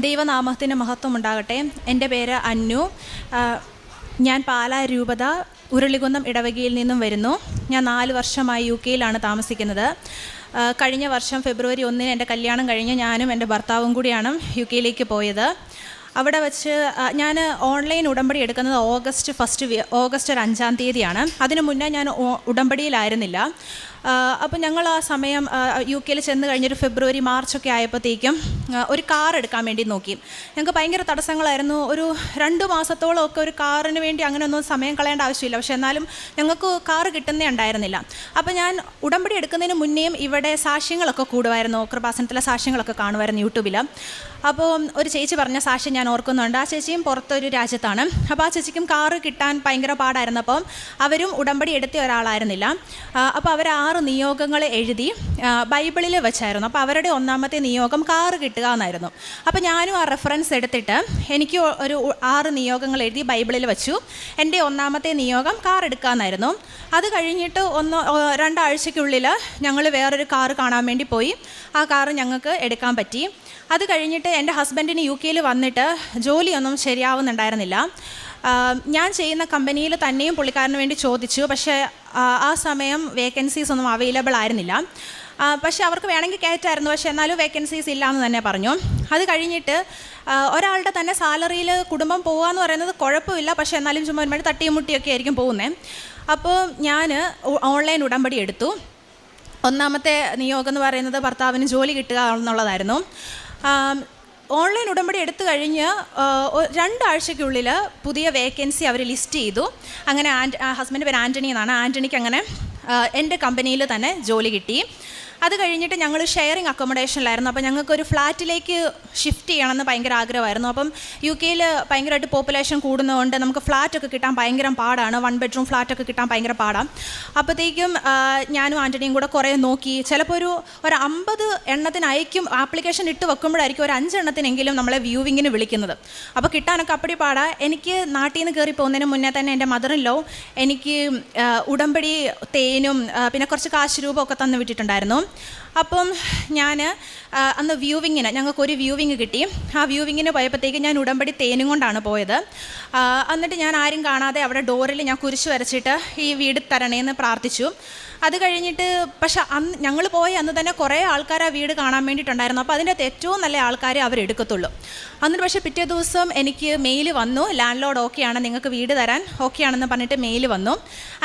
ദൈവനാമത്തിന് മഹത്വം ഉണ്ടാകട്ടെ. എൻ്റെ പേര് അന്നു. ഞാൻ പാലാ രൂപത ഉരുളികുന്നം ഇടവകയിൽ നിന്നും വരുന്നു. ഞാൻ 4 വർഷമായി UK-യിലാണ് താമസിക്കുന്നത്. കഴിഞ്ഞ വർഷം ഫെബ്രുവരി 1 എൻ്റെ കല്യാണം കഴിഞ്ഞ് ഞാനും എൻ്റെ ഭർത്താവും കൂടിയാണ് UK-യിലേക്ക് പോയത്. അവിടെ വെച്ച് ഞാൻ ഓൺലൈൻ ഉടമ്പടി എടുക്കുന്നത് ഓഗസ്റ്റ് 5-ാം തീയതിയാണ്. അതിനു മുന്നേ ഞാൻ ഉടമ്പടിയിലായിരുന്നില്ല. അപ്പോൾ ഞങ്ങൾ ആ സമയം UK-യിൽ ചെന്ന് കഴിഞ്ഞൊരു ഫെബ്രുവരി മാർച്ചൊക്കെ ആയപ്പോഴത്തേക്കും ഒരു കാർ എടുക്കാൻ വേണ്ടി നോക്കി. ഞങ്ങൾക്ക് ഭയങ്കര തടസ്സങ്ങളായിരുന്നു. ഒരു 2 മാസത്തോളം ഒക്കെ ഒരു കാറിന് വേണ്ടി അങ്ങനെയൊന്നും സമയം കളയേണ്ട ആവശ്യമില്ല. പക്ഷേ എന്നാലും ഞങ്ങൾക്ക് കാറ് കിട്ടുന്നേ ഉണ്ടായിരുന്നില്ല. അപ്പോൾ ഞാൻ ഉടമ്പടി എടുക്കുന്നതിന് മുന്നേയും ഇവിടെ സാക്ഷ്യങ്ങളൊക്കെ കൂടുമായിരുന്നു. കൃപാസനത്തിലെ സാക്ഷ്യങ്ങളൊക്കെ കാണുമായിരുന്നു യൂട്യൂബിൽ. അപ്പോൾ ഒരു ചേച്ചി പറഞ്ഞ സാക്ഷ്യം ഞാൻ ഓർക്കുന്നുണ്ട്. ആ ചേച്ചിയും പുറത്തൊരു രാജ്യത്താണ്. അപ്പോൾ ആ ചേച്ചിക്കും കാറ് കിട്ടാൻ ഭയങ്കര പാടായിരുന്നു. അപ്പം അവരും ഉടമ്പടി എടുത്ത ഒരാളായിരുന്നില്ല. അപ്പോൾ അവർ 6 നിയോഗങ്ങൾ എഴുതി ബൈബിളിൽ വെച്ചായിരുന്നു. അപ്പോൾ അവരുടെ 1-ാമത്തെ നിയോഗം കാറ് കിട്ടുക എന്നായിരുന്നു. അപ്പോൾ ഞാനും ആ റെഫറൻസ് എടുത്തിട്ട് എനിക്ക് ഒരു 6 നിയോഗങ്ങൾ എഴുതി ബൈബിളിൽ വെച്ചു. എൻ്റെ 1-ാമത്തെ നിയോഗം കാർ എടുക്കുക എന്നായിരുന്നു. അത് കഴിഞ്ഞിട്ട് 2 ആഴ്ചയ്ക്കുള്ളിൽ ഞങ്ങൾ വേറൊരു കാറ് കാണാൻ വേണ്ടി പോയി. ആ കാറ് ഞങ്ങൾക്ക് എടുക്കാൻ പറ്റി. അത് കഴിഞ്ഞിട്ട് എൻ്റെ ഹസ്ബൻഡിന് UK-യിൽ വന്നിട്ട് ജോലിയൊന്നും ശരിയാവുന്നുണ്ടായിരുന്നില്ല. ഞാൻ ചെയ്യുന്ന കമ്പനിയിൽ തന്നെയും പുള്ളിക്കാരന് വേണ്ടി ചോദിച്ചു. പക്ഷേ ആ സമയം വേക്കൻസീസ് ഒന്നും അവൈലബിൾ ആയിരുന്നില്ല. പക്ഷേ അവർക്ക് വേണമെങ്കിൽ കയറ്റായിരുന്നു. പക്ഷേ എന്നാലും വേക്കൻസീസ് ഇല്ല എന്ന് തന്നെ പറഞ്ഞു. അത് കഴിഞ്ഞിട്ട് ഒരാളുടെ തന്നെ സാലറിയിൽ കുടുംബം പോകുകയെന്ന് പറയുന്നത് കുഴപ്പമില്ല. പക്ഷേ എന്നാലും ചുമ്മാ ഒരുപാട് തട്ടിയും മുട്ടിയൊക്കെ ആയിരിക്കും പോകുന്നത്. അപ്പോൾ ഞാൻ ഓൺലൈൻ ഉടമ്പടി എടുത്തു. 1-ാമത്തെ നിയോഗം എന്ന് പറയുന്നത് ഭർത്താവിന് ജോലി കിട്ടുക എന്നുള്ളതായിരുന്നു. ഓൺലൈൻ ഉടമ്പടി എടുത്തു കഴിഞ്ഞ് 2 ആഴ്ചയ്ക്കുള്ളിൽ പുതിയ വേക്കൻസി അവർ ലിസ്റ്റ് ചെയ്തു. അങ്ങനെ ഹസ്ബൻഡ് പേര് ആൻ്റണി എന്നാണ്. ആൻ്റണിക്ക് അങ്ങനെ എൻ്റെ കമ്പനിയിൽ തന്നെ ജോലി കിട്ടി. അത് കഴിഞ്ഞിട്ട് ഞങ്ങൾ ഷെയറിങ് അക്കോമഡേഷനിലായിരുന്നു. അപ്പോൾ ഞങ്ങൾക്കൊരു ഫ്ലാറ്റിലേക്ക് ഷിഫ്റ്റ് ചെയ്യണമെന്ന് ഭയങ്കര ആഗ്രഹമായിരുന്നു. അപ്പം UK-യിൽ ഭയങ്കരമായിട്ട് പോപ്പുലേഷൻ കൂടുന്നതുകൊണ്ട് നമുക്ക് ഫ്ലാറ്റൊക്കെ കിട്ടാൻ ഭയങ്കര പാടാണ്. 1 ബെഡ്റൂം ഫ്ലാറ്റൊക്കെ കിട്ടാൻ ഭയങ്കര പാടാണ്. അപ്പോഴത്തേക്കും ഞാനും ആൻ്റണിയും കൂടെ കുറേ നോക്കി. ചിലപ്പോൾ ഒരു 50 എണ്ണത്തിന് അയക്കും. ആപ്ലിക്കേഷൻ ഇട്ട് വെക്കുമ്പോഴായിരിക്കും ഒരു 5 എണ്ണത്തിനെങ്കിലും നമ്മളെ വ്യൂവിങ്ങിന് വിളിക്കുന്നത്. അപ്പോൾ കിട്ടാനൊക്കെ അപ്പടി പാടാ. എനിക്ക് നാട്ടിൽ നിന്ന് കയറി പോകുന്നതിന് മുന്നേ തന്നെ എൻ്റെ മദറിൻലോ എനിക്ക് ഉടമ്പടി തേനും പിന്നെ കുറച്ച് കാശ് രൂപമൊക്കെ തന്നു വിട്ടിട്ടുണ്ടായിരുന്നു. അപ്പം ഞാൻ അന്ന് ഞങ്ങൾക്കൊരു വ്യൂവിങ് കിട്ടി. ആ വ്യൂവിങ്ങിന് പോയപ്പോഴത്തേക്ക് ഞാൻ ഉടമ്പടി തേനും കൊണ്ടാണ് പോയത്. എന്നിട്ട് ഞാൻ ആരും കാണാതെ അവിടെ ഡോറിൽ ഞാൻ കുരിശ് വരച്ചിട്ട് ഈ വീട് തരണേന്ന് പ്രാർത്ഥിച്ചു. അത് കഴിഞ്ഞിട്ട് പക്ഷെ ഞങ്ങൾ പോയി അന്ന് തന്നെ കുറേ ആൾക്കാർ ആ വീട് കാണാൻ വേണ്ടിയിട്ടുണ്ടായിരുന്നു. അപ്പോൾ അതിൻ്റെ അകത്ത് ഏറ്റവും നല്ല ആൾക്കാരെ അവരെടുക്കത്തുള്ളൂ. എന്നിട്ട് പക്ഷേ പിറ്റേ ദിവസം എനിക്ക് മെയിൽ വന്നു, ലാൻഡ് ലോഡ് ഓക്കെയാണ്, നിങ്ങൾക്ക് വീട് തരാൻ ഓക്കെയാണെന്ന് പറഞ്ഞിട്ട് മെയിൽ വന്നു.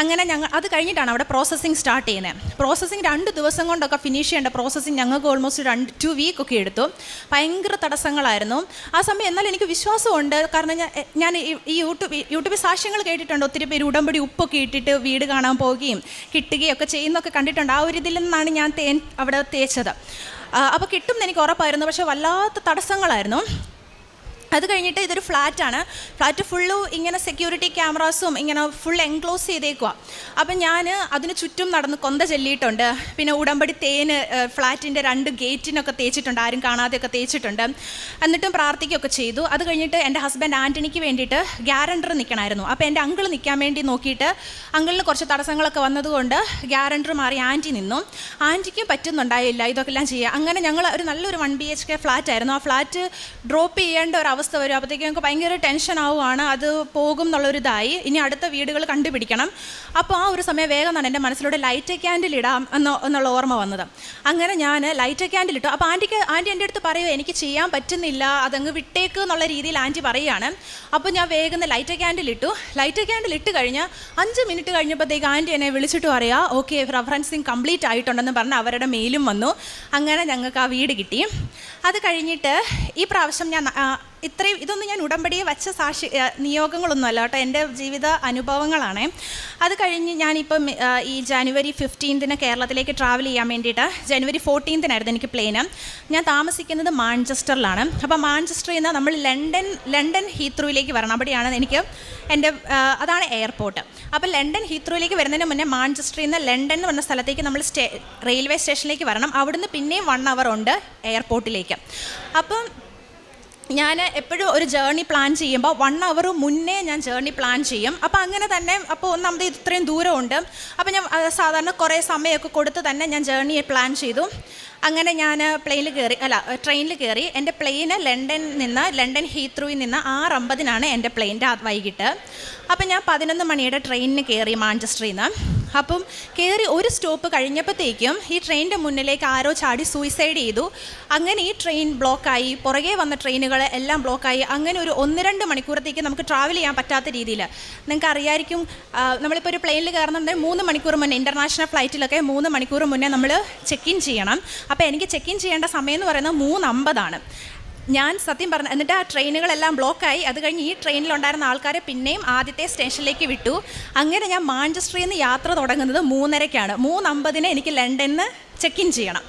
അങ്ങനെ അത് കഴിഞ്ഞിട്ടാണ് അവിടെ പ്രോസസ്സിങ് സ്റ്റാർട്ട് ചെയ്യുന്നത്. പ്രോസസ്സിങ് 2 ദിവസം കൊണ്ടൊക്കെ ഫിനിഷ് ചെയ്യേണ്ട പ്രോസസ്സിങ് ഞങ്ങൾക്ക് ഓൾമോസ്റ്റ് 2 വീക്കൊക്കെ എടുത്തു. ഭയങ്കര തടസ്സങ്ങളായിരുന്നു ആ സമയം. എന്നാൽ എനിക്ക് വിശ്വാസമുണ്ട്. കാരണം ഞാൻ ഈ യൂട്യൂബിൽ സാക്ഷ്യങ്ങൾ കേട്ടിട്ടുണ്ട്. ഒത്തിരി പേര് ഉടമ്പടി ഉപ്പൊക്കെ ഇട്ടിട്ട് വീട് കാണാൻ പോവുകയും കിട്ടുകയൊക്കെ ചെയ്യുന്നൊക്കെ കണ്ടിട്ടുണ്ട്. ആ ഒരു ഇതിൽ നിന്നാണ് ഞാൻ തേൻ അവിടെ തേച്ചത്. അപ്പോൾ കിട്ടുമെന്ന് എനിക്ക് ഉറപ്പായിരുന്നു. പക്ഷേ വല്ലാത്ത തടസ്സങ്ങളായിരുന്നു. അത് കഴിഞ്ഞിട്ട് ഇതൊരു ഫ്ലാറ്റാണ്. ഫ്ലാറ്റ് ഫുള്ള് ഇങ്ങനെ സെക്യൂരിറ്റി ക്യാമറാസും ഇങ്ങനെ ഫുൾ എൻക്ലോസ് ചെയ്തേക്കുക. അപ്പം ഞാൻ അതിന് ചുറ്റും നടന്ന് കൊന്ത ചെല്ലിയിട്ടുണ്ട്. പിന്നെ ഉടമ്പടി തേന് ഫ്ലാറ്റിൻ്റെ 2 ഗേറ്റിനൊക്കെ തേച്ചിട്ടുണ്ട്, ആരും കാണാതെയൊക്കെ തേച്ചിട്ടുണ്ട്. എന്നിട്ടും പ്രാർത്ഥിക്കുകയൊക്കെ ചെയ്തു. അത് കഴിഞ്ഞിട്ട് എൻ്റെ ഹസ്ബൻഡ് ആൻ്റണിക്ക് വേണ്ടിയിട്ട് ഗ്യാരണ്ടർ നിൽക്കണമായിരുന്നു. അപ്പോൾ എൻ്റെ അങ്കിൾ നിൽക്കാൻ വേണ്ടി നോക്കിയിട്ട് അങ്കിളിന് കുറച്ച് തടസ്സങ്ങളൊക്കെ വന്നതുകൊണ്ട് ഗ്യാരണ്ടർ മാറി ആൻറ്റി നിന്നു. ആൻറ്റിക്കും പറ്റുന്നുണ്ടായില്ല ഇതൊക്കെ എല്ലാം ചെയ്യുക. അങ്ങനെ ഞങ്ങൾ ഒരു നല്ലൊരു 1 BHK ഫ്ലാറ്റായിരുന്നു. ആ ഫ്ലാറ്റ് ഡ്രോപ്പ് ചെയ്യേണ്ട ഒരു അവസ്ഥ വരും. അപ്പോഴത്തേക്കും ഞങ്ങൾക്ക് ഭയങ്കര ടെൻഷൻ ആവുകയാണ്. അത് പോകും എന്നുള്ളൊരിതായി. ഇനി അടുത്ത വീടുകൾ കണ്ടുപിടിക്കണം. അപ്പോൾ ആ ഒരു സമയം വേഗം എന്നാണ് എൻ്റെ മനസ്സിലൂടെ ലൈറ്റ് ക്യാൻഡിൽ ഇടാം എന്നുള്ള ഓർമ്മ വന്നത്. അങ്ങനെ ഞാൻ ലൈറ്റ് ക്യാൻഡിൽ ഇട്ടു. അപ്പോൾ ആൻറ്റി എൻ്റെ അടുത്ത് പറയുമോ എനിക്ക് ചെയ്യാൻ പറ്റുന്നില്ല, അതങ്ങ് വിട്ടേക്ക് എന്നുള്ള രീതിയിൽ ആൻറ്റി പറയുകയാണ്. അപ്പോൾ ഞാൻ വേഗം ലൈറ്റ് ക്യാൻഡിൽ ഇട്ടു. ലൈറ്റ് ക്യാൻഡിൽ ഇട്ട് കഴിഞ്ഞ് 5 മിനിറ്റ് കഴിഞ്ഞപ്പോഴത്തേക്ക് ആൻറ്റി എന്നെ വിളിച്ചിട്ട് പറയാം ഓക്കെ റെഫറൻസിങ് കംപ്ലീറ്റ് ആയിട്ടുണ്ടെന്ന് പറഞ്ഞ് അവരുടെ മെയിലും വന്നു. അങ്ങനെ ഞങ്ങൾക്ക് ആ വീട് കിട്ടി. അത് കഴിഞ്ഞിട്ട് ഈ പ്രാവശ്യം ഞാൻ ഇതൊന്നും ഞാൻ ഉടമ്പടിയെ വച്ച നിയോഗങ്ങളൊന്നുമല്ല കേട്ടോ, എൻ്റെ ജീവിത അനുഭവങ്ങളാണ്. അത് കഴിഞ്ഞ് ഞാനിപ്പം ഈ ജനുവരി 15 കേരളത്തിലേക്ക് ട്രാവൽ ചെയ്യാൻ വേണ്ടിയിട്ട് ജനുവരി 14 എനിക്ക് പ്ലെയിന്. ഞാൻ താമസിക്കുന്നത് മാഞ്ചസ്റ്ററിലാണ്. അപ്പോൾ മാഞ്ചസ്റ്ററിൽ നിന്ന് നമ്മൾ ലണ്ടൻ ഹീത്രൂയിലേക്ക് വരണം. അവിടെയാണ് അതാണ് എയർപോർട്ട്. അപ്പോൾ ലണ്ടൻ ഹീത്രൂയിലേക്ക് വരുന്നതിന് മുന്നേ മാഞ്ചസ്റ്ററിൽ നിന്ന് ലണ്ടൻ എന്ന് പറഞ്ഞ സ്ഥലത്തേക്ക് നമ്മൾ റെയിൽവേ സ്റ്റേഷനിലേക്ക് വരണം. അവിടുന്ന് പിന്നെയും 1 hour ഉണ്ട് എയർപോർട്ടിലേക്ക്. അപ്പം ഞാൻ എപ്പോഴും ഒരു ജേർണി പ്ലാൻ ചെയ്യുമ്പോൾ 1 hour മുന്നേ ഞാൻ ജേർണി പ്ലാൻ ചെയ്യും. അപ്പോൾ അങ്ങനെ തന്നെ അപ്പോൾ ഒന്നാമത് ഇത്രയും ദൂരമുണ്ട്. അപ്പോൾ ഞാൻ സാധാരണ കുറേ സമയമൊക്കെ കൊടുത്ത് തന്നെ ഞാൻ ജേർണി പ്ലാൻ ചെയ്തു. അങ്ങനെ ഞാൻ ട്രെയിനിൽ കയറി. എൻ്റെ പ്ലെയിന് ലണ്ടൻ ഹീത്രൂയിൽ നിന്ന് 6:50 എൻ്റെ പ്ലെയിൻ വൈകിട്ട്. അപ്പം ഞാൻ 11 മണിയുടെ ട്രെയിനിന് കയറി മാഞ്ചസ്റ്ററിൽ നിന്ന്. അപ്പം കയറി ഒരു സ്റ്റോപ്പ് കഴിഞ്ഞപ്പോഴത്തേക്കും ഈ ട്രെയിനിൻ്റെ മുന്നിലേക്ക് ആരോ ചാടി സൂയിസൈഡ് ചെയ്തു. അങ്ങനെ ഈ ട്രെയിൻ ബ്ലോക്കായി, പുറകെ വന്ന ട്രെയിനുകൾ എല്ലാം ബ്ലോക്കായി. അങ്ങനെ ഒരു 1-2 മണിക്കൂറത്തേക്ക് നമുക്ക് ട്രാവൽ ചെയ്യാൻ പറ്റാത്ത രീതിയിൽ. നിങ്ങൾക്ക് അറിയായിരിക്കും, നമ്മളിപ്പോൾ ഒരു പ്ലെയിനിൽ കയറുന്നുണ്ടെങ്കിൽ 3 മണിക്കൂർ മുന്നേ, ഇൻ്റർനാഷണൽ ഫ്ലൈറ്റിലൊക്കെ 3 മണിക്കൂർ മുന്നേ നമ്മൾ ചെക്ക് ഇൻ ചെയ്യണം. അപ്പോൾ എനിക്ക് ചെക്ക് ഇൻ ചെയ്യേണ്ട സമയം എന്ന് പറയുന്നത് 3:50. ഞാൻ സത്യം പറഞ്ഞു. എന്നിട്ട് ആ ട്രെയിനുകളെല്ലാം ബ്ലോക്കായി. അത് കഴിഞ്ഞ് ഈ ട്രെയിനിലുണ്ടായിരുന്ന ആൾക്കാരെ പിന്നെയും ആദ്യത്തെ സ്റ്റേഷനിലേക്ക് വിട്ടു. അങ്ങനെ ഞാൻ മാഞ്ചസ്റ്ററിൽ നിന്ന് യാത്ര തുടങ്ങുന്നത് 3:30-ക്കാണ്. 3:50 എനിക്ക് ലണ്ടനിൽ നിന്ന് ചെക്ക് ഇൻ ചെയ്യണം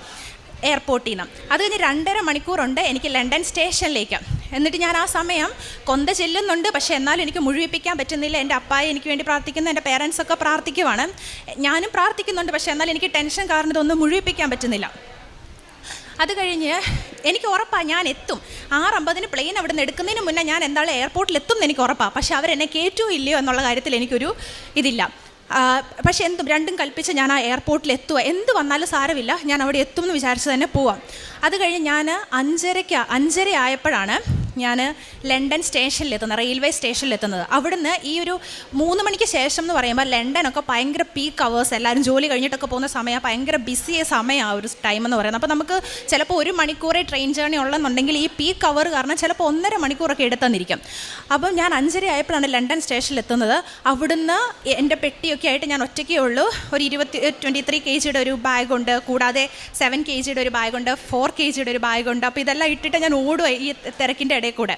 എയർപോർട്ടിൽ നിന്ന്. അത് കഴിഞ്ഞ് 2.5 മണിക്കൂറുണ്ട് എനിക്ക് ലണ്ടൻ സ്റ്റേഷനിലേക്ക്. എന്നിട്ട് ഞാൻ ആ സമയം കൊന്ത ചെല്ലുന്നുണ്ട്, പക്ഷേ എന്നാലും എനിക്ക് മുഴുവിപ്പിക്കാൻ പറ്റുന്നില്ല. എൻ്റെ അപ്പായെ എനിക്ക് വേണ്ടി പ്രാർത്ഥിക്കുന്നു, എൻ്റെ പേരൻസൊക്കെ പ്രാർത്ഥിക്കുവാണ്, ഞാനും പ്രാർത്ഥിക്കുന്നുണ്ട്. പക്ഷേ എന്നാലും എനിക്ക് ടെൻഷൻ കാരണം ഇതൊന്നും മുഴുവിപ്പിക്കാൻ പറ്റുന്നില്ല. അത് കഴിഞ്ഞ് എനിക്ക് ഉറപ്പാണ് ഞാൻ എത്തും. 6:50 പ്ലെയിൻ അവിടെ നിന്ന് എടുക്കുന്നതിന് മുന്നേ ഞാൻ എന്തായാലും എയർപോർട്ടിൽ എത്തും എന്ന് എനിക്ക് ഉറപ്പാണ്. പക്ഷേ അവരെന്നെ കയറ്റുമോ ഇല്ലയോ എന്നുള്ള കാര്യത്തിൽ എനിക്കൊരു ഇതില്ല. പക്ഷേ രണ്ടും കൽപ്പിച്ച് ഞാൻ ആ എയർപോർട്ടിൽ എത്തുക. എന്ത് വന്നാലും സാരമില്ല, ഞാൻ അവിടെ എത്തും എന്ന് വിചാരിച്ച് തന്നെ പോവാം. അത് കഴിഞ്ഞ് ഞാൻ 5:30 ആയപ്പോഴാണ് ഞാൻ ലണ്ടൻ സ്റ്റേഷനിലെത്തുന്നത്, റെയിൽവേ സ്റ്റേഷനിലെത്തുന്നത്. അവിടുന്ന് ഈ ഒരു 3 മണിക്ക് ശേഷം എന്ന് പറയുമ്പോൾ ലണ്ടനൊക്കെ ഭയങ്കര പീക്ക് അവേഴ്സ്, എല്ലാവരും ജോലി കഴിഞ്ഞിട്ടൊക്കെ പോകുന്ന സമയം, ഭയങ്കര ബിസിയ സമയമാണ് ഒരു ടൈം എന്ന് പറയുന്നത്. അപ്പോൾ നമുക്ക് ചിലപ്പോൾ 1 മണിക്കൂറേ ട്രെയിൻ ജേർണി ഉള്ളെന്നുണ്ടെങ്കിൽ ഈ പീക്ക് അവർ കാരണം ചിലപ്പോൾ 1.5 മണിക്കൂറൊക്കെ എടുത്തെന്നിരിക്കും. അപ്പം ഞാൻ 5:30 ആയപ്പോഴാണ് ലണ്ടൻ സ്റ്റേഷനിലെത്തുന്നത്. അവിടുന്ന് എൻ്റെ പെട്ടിയൊക്കെ ആയിട്ട് ഞാൻ ഒറ്റയ്ക്കേ ഉള്ളൂ. ഒരു 23 kgയുടെ ഒരു ബാഗുണ്ട്, കൂടാതെ 7 kgയുടെ ഒരു ബാഗുണ്ട്, 4 kgയുടെ ഒരു ബാഗുണ്ട്. അപ്പോൾ ഇതെല്ലാം ഇട്ടിട്ട് ഞാൻ ഓടുക ഈ തിരക്കിൻ്റെ ഇടയിൽ കൂടെ.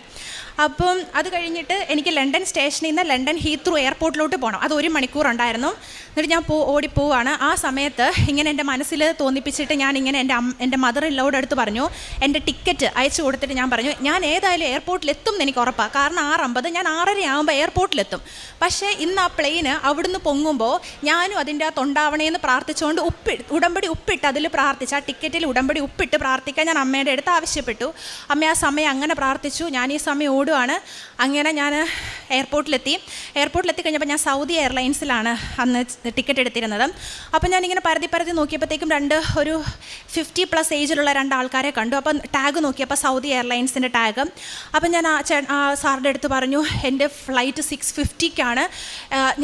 അപ്പം അത് കഴിഞ്ഞിട്ട് എനിക്ക് ലണ്ടൻ സ്റ്റേഷനിൽ നിന്ന് ലണ്ടൻ ഹീത്രൂ എയർപോർട്ടിലോട്ട് പോകണം. അത് 1 മണിക്കൂറുണ്ടായിരുന്നു. എന്നിട്ട് ഞാൻ ഓടിപ്പോവാണ്. ആ സമയത്ത് ഇങ്ങനെ എൻ്റെ മനസ്സിൽ തോന്നിപ്പിച്ചിട്ട് ഞാൻ ഇങ്ങനെ എൻ്റെ മദർ ഇൻ ലോയുടെ അടുത്ത് പറഞ്ഞു, എൻ്റെ ടിക്കറ്റ് അയച്ചു കൊടുത്തിട്ട് ഞാൻ പറഞ്ഞു, ഞാൻ ഏതായാലും എയർപോർട്ടിലെത്തും എന്ന് എനിക്ക് ഉറപ്പാണ്. കാരണം 6:50, ഞാൻ 6:30 ആകുമ്പോൾ എയർപോർട്ടിലെത്തും. പക്ഷേ ഇന്ന് ആ പ്ലെയിന് അവിടുന്ന് പൊങ്ങുമ്പോൾ ഞാനും അതിൻ്റെ ആ തൊണ്ടാവണേന്ന് പ്രാർത്ഥിച്ചുകൊണ്ട് ഉടമ്പടി ഉപ്പിട്ട് അതിൽ പ്രാർത്ഥിച്ചു. ആ ടിക്കറ്റിൽ ഉടമ്പടി ഉപ്പിട്ട് പ്രാർത്ഥിക്കാൻ ഞാൻ അമ്മയുടെ അടുത്ത് ആവശ്യപ്പെട്ടു. അമ്മ ആ സമയം അങ്ങനെ പ്രാർത്ഥിച്ചു. ഞാൻ ഈ സമയം ഓടുവാണ്. അങ്ങനെ ഞാൻ എയർപോർട്ടിലെത്തി കഴിഞ്ഞപ്പോൾ ഞാൻ സൗദി എയർലൈൻസിലാണ് അന്ന് ടിക്കറ്റ് എടുത്തിരുന്നത്. അപ്പോൾ ഞാനിങ്ങനെ പരതി നോക്കിയപ്പോഴത്തേക്കും ഒരു 50+ ഏജിലുള്ള 2 ആൾക്കാരെ കണ്ടു. അപ്പം ടാഗ് നോക്കിയപ്പോൾ സൗദി എയർലൈൻസിൻ്റെ ടാഗ്. അപ്പം ഞാൻ ആ സാറിൻ്റെ അടുത്ത് പറഞ്ഞു, എൻ്റെ ഫ്ലൈറ്റ് 6:50-ക്കാണ്.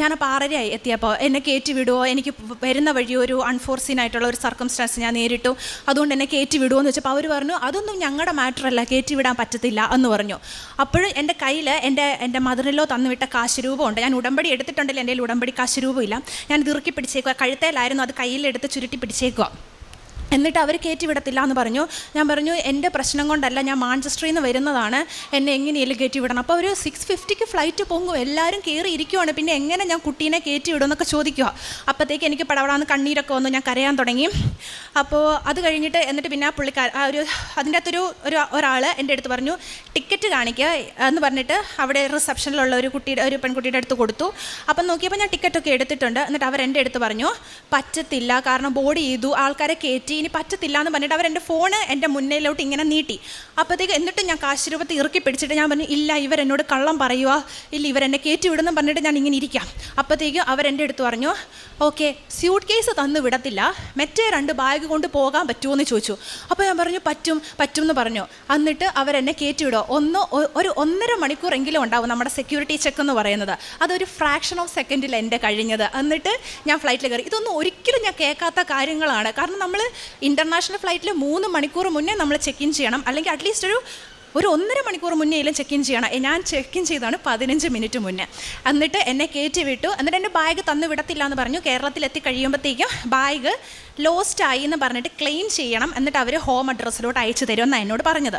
ഞാനപ്പോൾ 6:30 എത്തിയപ്പോൾ എന്നെ കയറ്റി വിടുമോ, എനിക്ക് വരുന്ന വഴി ഒരു അൺഫോർസീൻ ആയിട്ടുള്ള ഒരു സർക്കംസ്റ്റാൻസ് ഞാൻ നേരിട്ടു, അതുകൊണ്ട് എന്നെ കയറ്റി വിടുമോ എന്ന് വെച്ചപ്പോൾ അവർ പറഞ്ഞു, അതൊന്നും ഞങ്ങളുടെ മാറ്ററല്ല, കയറ്റി വിടാൻ പറ്റത്തില്ല എന്ന് പറഞ്ഞു. അപ്പോഴും എൻ്റെ കയ്യിൽ എൻ്റെ മദറിലോ തന്നുവിട്ട കാശ് രൂപമുണ്ട്. ഞാൻ ഉടമ്പടി എടുത്തിട്ടുണ്ടെങ്കിൽ എൻ്റെ ഉടമ്പടി കാശ് രൂപമില്ല. ഞാൻ ഇറുക്കി പിടിച്ചേക്കുക, കഴുത്തേലായിരുന്നു, അത് കയ്യിലെടുത്ത് ചുരുട്ടി പിടിച്ചേക്കുക. എന്നിട്ട് അവർ കയറ്റി വിടത്തില്ല എന്ന് പറഞ്ഞു. ഞാൻ പറഞ്ഞു, എൻ്റെ പ്രശ്നം കൊണ്ടല്ല, ഞാൻ മാഞ്ചസ്റ്ററിൽ നിന്ന് വരുന്നതാണ്, എന്നെ എങ്ങനെയെങ്കിലും കയറ്റി വിടണം. അപ്പോൾ ഒരു 6:50-ക്ക് ഫ്ലൈറ്റ് പൊങ്ങും, എല്ലാവരും കയറി ഇരിക്കുവാണ്, പിന്നെ എങ്ങനെ ഞാൻ കുട്ടീനെ കയറ്റി വിടുമെന്നൊക്കെ ചോദിക്കുക. അപ്പോഴത്തേക്ക് എനിക്ക് പടപടാന്ന് കണ്ണീരൊക്കെ വന്നു, ഞാൻ കരയാൻ തുടങ്ങി. അപ്പോൾ അത് കഴിഞ്ഞിട്ട് എന്നിട്ട് പിന്നെ അതിൻ്റെ അകത്തൊരു ഒരാൾ എൻ്റെ അടുത്ത് പറഞ്ഞു, ടിക്കറ്റ് കാണിക്കുക എന്ന് പറഞ്ഞിട്ട് അവിടെ റിസപ്ഷനിലുള്ള ഒരു പെൺകുട്ടിയുടെ അടുത്ത് കൊടുത്തു. അപ്പം നോക്കിയപ്പോൾ ഞാൻ ടിക്കറ്റൊക്കെ എടുത്തിട്ടുണ്ട്. എന്നിട്ട് അവരെൻ്റെ അടുത്ത് പറഞ്ഞു, പറ്റത്തില്ല, കാരണം ബോർഡ് ചെയ്തു, ആൾക്കാരെ കയറ്റി, ഇനി പറ്റത്തില്ല എന്ന് പറഞ്ഞിട്ട് അവരെൻ്റെ ഫോണ് എൻ്റെ മുന്നിലോട്ട് ഇങ്ങനെ നീട്ടി. അപ്പോഴത്തേക്ക് എന്നിട്ട് ഞാൻ കാശ് രൂപത്തിൽ ഇറുക്കി പിടിച്ചിട്ട് ഞാൻ പറഞ്ഞു, ഇല്ല, ഇവരെന്നോട് കള്ളം പറയുക, ഇല്ല, ഇവരെന്നെ കയറ്റി വിടുന്നു പറഞ്ഞിട്ട് ഞാൻ ഇങ്ങനെ ഇരിക്കാം. അപ്പോഴത്തേക്കും അവരെൻ്റെ അടുത്ത് പറഞ്ഞു, ഓക്കെ, സ്യൂട്ട് കേസ് തന്നു വിടത്തില്ല, മറ്റേ 2 ബാഗ് കൊണ്ട് പോകാൻ പറ്റുമോ എന്ന് ചോദിച്ചു. അപ്പോൾ ഞാൻ പറഞ്ഞു, പറ്റും എന്ന് പറഞ്ഞു. എന്നിട്ട് അവരെന്നെ കയറ്റി വിടുമോ, ഒരു 1.5 മണിക്കൂറെങ്കിലും ഉണ്ടാവും നമ്മുടെ സെക്യൂരിറ്റി ചെക്ക് എന്ന് പറയുന്നത്. അതൊരു ഫ്രാക്ഷൻ ഓഫ് സെക്കൻഡിൽ എൻ്റെ കഴിഞ്ഞത്. എന്നിട്ട് ഞാൻ ഫ്ലൈറ്റിൽ കയറി. ഇതൊന്നും ഒരിക്കലും ഞാൻ കേൾക്കാത്ത കാര്യങ്ങളാണ്. കാരണം നമ്മൾ ഇൻ്റർനാഷണൽ ഫ്ലൈറ്റിൽ 3 മണിക്കൂർ മുന്നേ നമ്മൾ ചെക്ക് ഇൻ ചെയ്യണം, അല്ലെങ്കിൽ അറ്റ്ലീസ്റ്റ് ഒരു 1.5 മണിക്കൂർ മുന്നേലും ചെക്ക് ഇൻ ചെയ്യണം. ഞാൻ ചെക്ക് ഇൻ ചെയ്താണ് 15 മിനിറ്റ് മുന്നേ. എന്നിട്ട് എന്നെ കയറ്റി വിട്ടു. എന്നിട്ട് എൻ്റെ ബാഗ് തന്നു വിടത്തില്ല എന്ന് പറഞ്ഞു. കേരളത്തിലെത്തി കഴിയുമ്പോഴത്തേക്കും ബാഗ് ലോസ്റ്റ് ആയി എന്ന് പറഞ്ഞിട്ട് ക്ലെയിം ചെയ്യണം, എന്നിട്ട് അവർ ഹോം അഡ്രസ്സിലോട്ട് അയച്ചു തരുമെന്നാണ് എന്നോട് പറഞ്ഞത്.